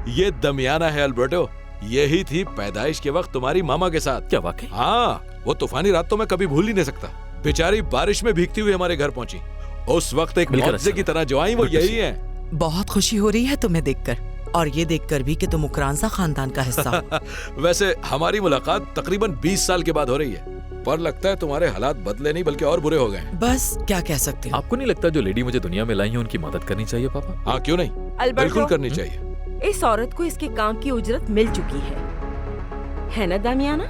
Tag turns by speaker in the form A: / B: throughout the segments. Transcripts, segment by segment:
A: ये दमियाना है अल्बर्टो। यही थी पैदाइश के वक्त तुम्हारी मामा के साथ।
B: क्या वाकई?
A: हाँ, वो तूफानी रात तो मैं कभी भूल ही नहीं सकता। बेचारी बारिश में भीगती हुई हमारे घर पहुंची। उस वक्त एक मौजज़े की तरह जो आई वो यही है।
C: बहुत खुशी हो रही है तुम्हें देखकर, और ये देखकर भी कि तुम उकरांजा खानदान का हिस्सा हो।
A: वैसे हमारी मुलाकात तकरीबन 20 साल के बाद हो रही है, पर लगता है तुम्हारे हालात बदले नहीं बल्कि और बुरे हो गए।
C: बस क्या कह सकते हो।
B: आपको नहीं लगता जो लेडी मुझे दुनिया में लाई है उनकी मदद करनी चाहिए पापा?
A: हाँ, क्यों नहीं, बिल्कुल करनी चाहिए।
D: इस औरत को इसके काम की उजरत मिल चुकी है ना दामियाना?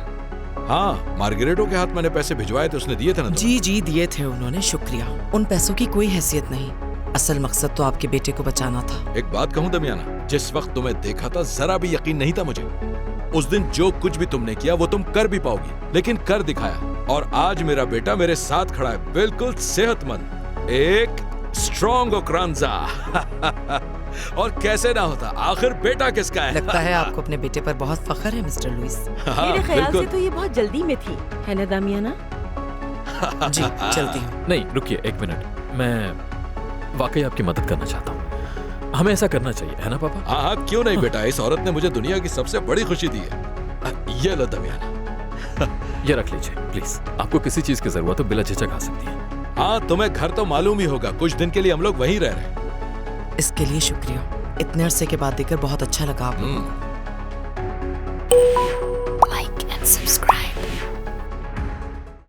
A: हाँ, मार्गरेटो के हाथ मैंने पैसे भिजवाए थे, उसने दिए थे ना तुम्हें?
C: जी दिए थे उन्होंने, शुक्रिया। उन पैसों की कोई हैसियत नहीं, असल मकसद तो आपके बेटे को बचाना था।
A: एक बात कहूँ दमियाना, जिस वक्त तुम्हें देखा था जरा भी यकीन नहीं था मुझे। उस दिन जो कुछ भी तुमने किया वो तुम कर भी पाओगी, लेकिन कर दिखाया। और आज मेरा बेटा मेरे साथ खड़ा है, बिल्कुल सेहतमंद, एक स्ट्रॉन्ग ओकरांजा। और कैसे ना होता, आखिर बेटा किसका है?
C: लगता है आपको अपने बेटे पर बहुत फख्र है मिस्टर लुइस।
A: हाँ,
D: मेरे ख्याल
A: बिल्कुल।
D: से तो ये बहुत जल्दी में थी, है ना दामियाना?
C: जी चलती हूँ।
B: नहीं रुकिए एक मिनट, मैं वाकई आपकी मदद करना चाहता हूँ। हमें ऐसा करना चाहिए, है ना पापा?
A: हाँ हाँ, क्यों नहीं बेटा, इस औरत ने मुझे दुनिया की सबसे बड़ी खुशी दी है। ये लो दमियाना।
B: ये रख लीजिए प्लीज। आपको किसी चीज की जरूरत हो बिला झिझक आ सकती है।
A: हाँ, तुम्हें घर तो मालूम ही होगा, कुछ दिन के लिए हम लोग वहीं रह रहे हैं।
C: इसके लिए शुक्रिया, इतने अरसे के बाद देखकर बहुत अच्छा लगा आप लोगों को।